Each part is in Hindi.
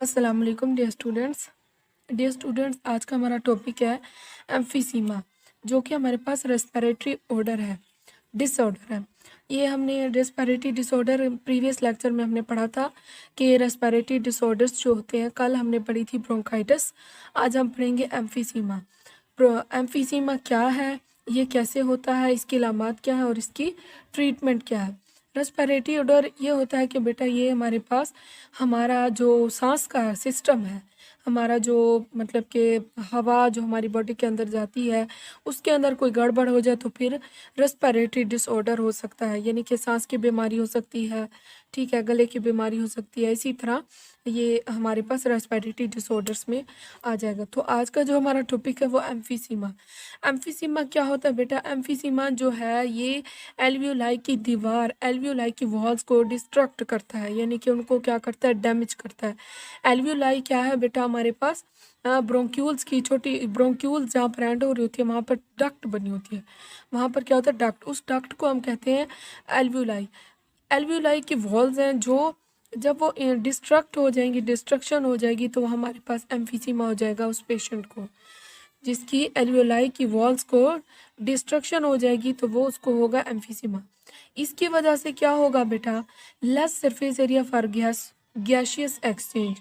अस्सलाम वालेकुम डियर स्टूडेंट्स, आज का हमारा टॉपिक है एम्फीसीमा, जो कि हमारे पास रेस्पिरेटरी ऑर्डर है, डिसऑर्डर है। ये हमने रेस्पिरेटरी डिसऑर्डर प्रीवियस लेक्चर में हमने पढ़ा था कि रेस्पिरेटरी डिसऑर्डर्स जो होते हैं, कल हमने पढ़ी थी ब्रोंकाइटिस, आज हम पढ़ेंगे एम्फीसीमा। एम्फीसीमा क्या है, ये कैसे होता है, इसकी अलामात क्या है और इसकी ट्रीटमेंट क्या है। रेस्पिरेटरी ऑर्डर ये होता है कि बेटा ये हमारे पास हमारा जो सांस का सिस्टम है, हमारा जो मतलब कि हवा जो हमारी बॉडी के अंदर जाती है, उसके अंदर कोई गड़बड़ हो जाए तो फिर रेस्पिरेटरी डिसऑर्डर हो सकता है, यानी कि सांस की बीमारी हो सकती है, ठीक है, गले की बीमारी हो सकती है। इसी तरह ये हमारे पास रेस्पिरेटरी डिसऑर्डर्स में आ जाएगा। तो आज का जो हमारा टॉपिक है वो एम्फीसीमा। एम्फीसीमा क्या होता है बेटा? एम्फीसीमा जो है ये एल्वियोलाई की दीवार, एल्वियोलाई की वॉल्स को डिस्ट्रक्ट करता है, यानी कि उनको क्या करता है, डैमेज करता है। एल्वियोलाई क्या है बेटा? हमारे पास ब्रोंक्यूल्स की छोटी ब्रोंक्यूल्स जहाँ पर एंड हो रही होती है वहाँ पर डक्ट बनी होती है, वहाँ पर क्या होता है, डक्ट। उस डक्ट को हम कहते हैं एल्वियोलाई। एल्वियोलाई की वॉल्स हैं जो जब वो डिस्ट्रक्ट हो जाएंगी, डिस्ट्रक्शन हो जाएगी, तो हमारे पास एम्फीसीमा हो जाएगा उस पेशेंट को। जिसकी एल्वियोलाई की वॉल्स को डिस्ट्रक्शन हो जाएगी तो वो उसको होगा एम्फीसीमा। इसकी वजह से क्या होगा बेटा? Less surface area for gaseous exchange.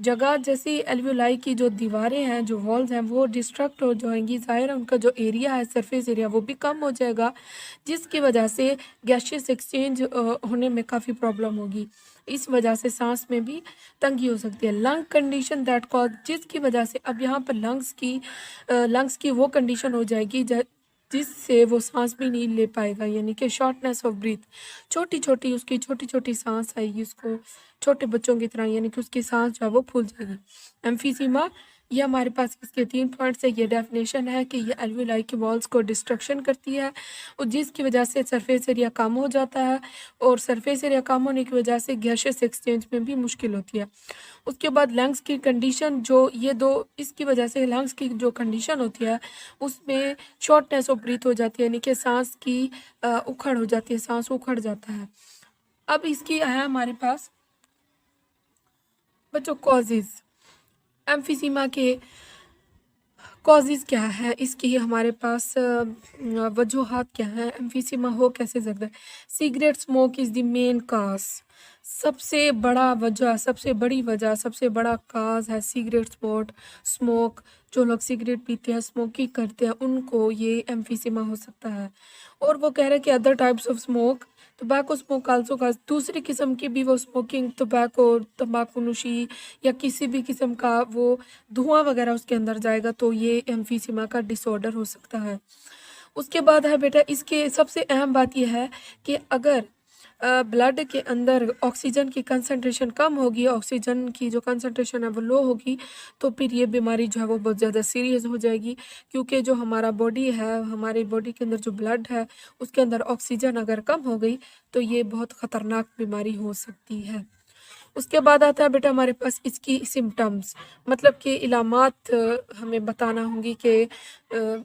जगह जैसी एल्वियोलाई की जो दीवारें हैं, जो वॉल्स हैं, वो डिस्ट्रक्ट हो जाएंगी, ज़ाहिर है उनका जो एरिया है, सरफेस एरिया, वो भी कम हो जाएगा, जिसकी वजह से गैशियस एक्सचेंज होने में काफ़ी प्रॉब्लम होगी। इस वजह से सांस में भी तंगी हो सकती है। लंग कंडीशन दैट कॉज, जिसकी वजह से अब यहाँ पर लंग्स की वो कंडीशन हो जाएगी जिससे वो सांस भी नहीं ले पाएगा, यानी कि शॉर्टनेस ऑफ ब्रीथ। उसकी छोटी छोटी सांस आएगी उसको, छोटे बच्चों की तरह, यानी कि उसकी सांस जो है वो फूल जाएगी। एम्फीसीमा, ये हमारे पास इसके 3 पॉइंट्स है। ये डेफिनेशन है कि ये एल्वियोलाई की वॉल्स को डिस्ट्रक्शन करती है और जिसकी वजह से सरफेस एरिया कम हो जाता है, और सरफेस एरिया कम होने की वजह से गैसेस एक्सचेंज में भी मुश्किल होती है। उसके बाद लंग्स की कंडीशन, जो ये दो, इसकी वजह से लंग्स की जो कंडीशन होती है उसमें शॉर्टनेस ऑफ ब्रीथ हो जाती है, यानी कि सांस की उखड़ हो जाती है, सांस उखड़ जाता है। अब इसकी है हमारे पास बच्चों कॉजेज। एम्फीसीमा के कॉजेज क्या है, इसकी हमारे पास वजूहात क्या है, एम्फीसीमा हो कैसे सकता है। Cigarette smoke is the main cause. सबसे बड़ा वजह, सबसे बड़ी वजह, सबसे बड़ा काज है सिगरेट स्मोक। जो लोग सिगरेट पीते हैं, स्मोकिंग करते हैं, उनको ये एम्फीसीमा हो सकता है। और वो कह रहे हैं कि other types of smoke, tobacco smoke also का, दूसरी किस्म की भी वो स्मोकिंग, टोबैको, तंबाकू नोशी या किसी भी किस्म का वो धुआं वगैरह उसके अंदर जाएगा तो ये एम्फीसीमा का डिसऑर्डर हो सकता है। उसके बाद है बेटा, इसके सबसे अहम बात यह है कि अगर ब्लड के अंदर ऑक्सीजन की कंसंट्रेशन कम होगी, ऑक्सीजन की जो कंसंट्रेशन है वो लो होगी, तो फिर ये बीमारी जो है वो बहुत ज़्यादा सीरियस हो जाएगी, क्योंकि जो हमारा बॉडी है, हमारे बॉडी के अंदर जो ब्लड है उसके अंदर ऑक्सीजन अगर कम हो गई तो ये बहुत ख़तरनाक बीमारी हो सकती है। उसके बाद आता है बेटा हमारे पास इसकी सिम्टम्स, मतलब कि इलामात हमें बताना होंगी कि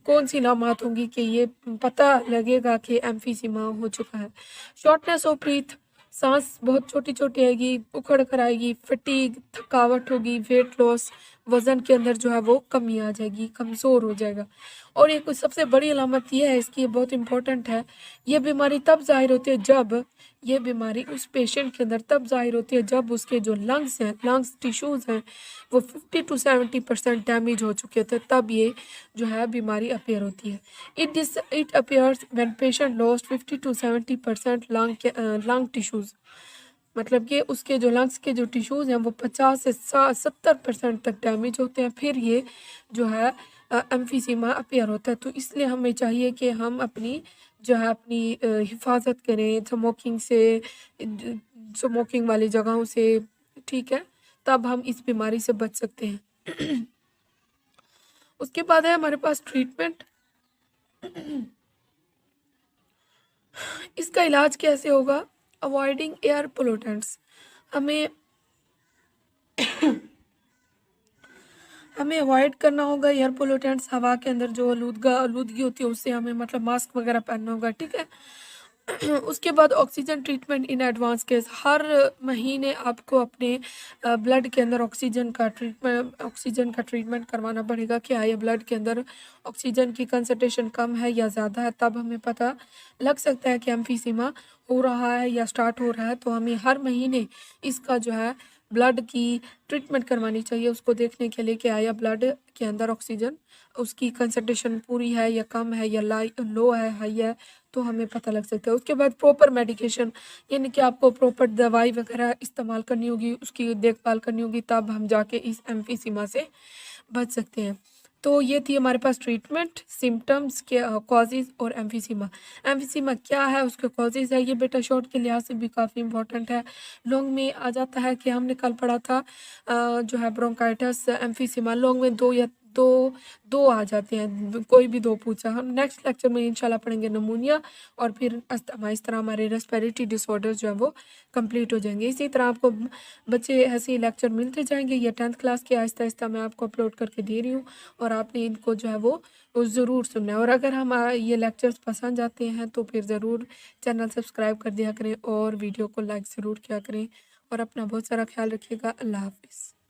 कौन सी इलामात होंगी कि ये पता लगेगा कि एम्फीसीमा हो चुका है। शॉर्टनेस ऑफ ब्रीथ, सांस बहुत छोटी छोटी आएगी, उखड़ कर आएगी, फटीग, थकावट होगी, वेट लॉस, वज़न के अंदर जो है वो कमी आ जाएगी, कमज़ोर हो जाएगा। और ये कुछ सबसे बड़ी अलामत ये है इसकी, ये बहुत इंपॉर्टेंट है, ये बीमारी तब ज़ाहिर होती है जब, ये बीमारी उस पेशेंट के अंदर तब ज़ाहिर होती है जब उसके जो लंग्स हैं, लंग्स टिश्यूज़ हैं, वो 50 to 70% डैमेज हो चुके थे, तब ये जो है बीमारी अपीयर होती है। It appears when patient lost 50 to 70% lung tissues, मतलब कि उसके जो लंग्स के जो टिश्यूज़ हैं वो 50 से 70% तक डैमेज होते हैं, फिर ये जो है एम्फीसीमा अपीयर होता है। तो इसलिए हमें चाहिए कि हम अपनी जो है अपनी हिफाजत करें स्मोकिंग से, स्मोकिंग वाली जगहों से, ठीक है, तब हम इस बीमारी से बच सकते हैं। उसके बाद है हमारे पास ट्रीटमेंट। इसका इलाज कैसे होगा? अवॉइडिंग एयर पोल्यूटेंट्स, हमें हमें अवॉइड करना होगा एयर पोल्यूटेंट्स, हवा के अंदर जो आलूदगी होती है उससे हमें मतलब मास्क वगैरह पहनना होगा, ठीक है। उसके बाद oxygen treatment in advance case, हर महीने आपको अपने ब्लड के अंदर ऑक्सीजन का ट्रीटमेंट करवाना पड़ेगा। क्या ये ब्लड के अंदर ऑक्सीजन की कंसंट्रेशन कम है या ज़्यादा है, तब हमें पता लग सकता है कि एम्फीसीमा हो रहा है या स्टार्ट हो रहा है। तो हमें हर महीने इसका जो है ब्लड की ट्रीटमेंट करवानी चाहिए, उसको देखने के लिए कि आया ब्लड के अंदर ऑक्सीजन उसकी कंसंट्रेशन पूरी है या कम है या लो है, हाई है, तो हमें पता लग सकता है। उसके बाद प्रॉपर मेडिकेशन, यानी कि आपको प्रॉपर दवाई वगैरह इस्तेमाल करनी होगी, उसकी देखभाल करनी होगी, तब हम जाके इस एम्फीसीमा से बच सकते हैं। तो ये थी हमारे पास ट्रीटमेंट, सिम्टम्स के कॉजेज़ और एम्फीसीमा। एम्फीसीमा क्या है, उसके कॉजेज़ है, ये बेटा शॉर्ट के लिहाज से भी काफ़ी इंपॉर्टेंट है। लॉन्ग में आ जाता है कि हमने कल पढ़ा था जो है ब्रोंकाइटिस, एम्फीसीमा, लॉन्ग में दो आ जाते हैं, कोई भी दो पूछा। हम नेक्स्ट लेक्चर में इंशाल्लाह पढ़ेंगे नमूनिया और फिर अस्थमा। इस तरह हमारे रेस्पिरेटरी डिसऑर्डर्स जो है वो कंप्लीट हो जाएंगे। इसी तरह आपको बच्चे ऐसे ही लेक्चर मिलते जाएंगे। ये 10th क्लास के आहिस्ता आहिस्ता मैं आपको अपलोड करके दे रही हूँ और आपने इनको जो है वो ज़रूर सुनना है। और अगर हमारा ये लेक्चर्स पसंद आते हैं तो फिर ज़रूर चैनल सब्सक्राइब कर दिया करें और वीडियो को लाइक ज़रूर किया करें। और अपना बहुत सारा ख्याल रखिएगा। अल्लाह हाफिज़।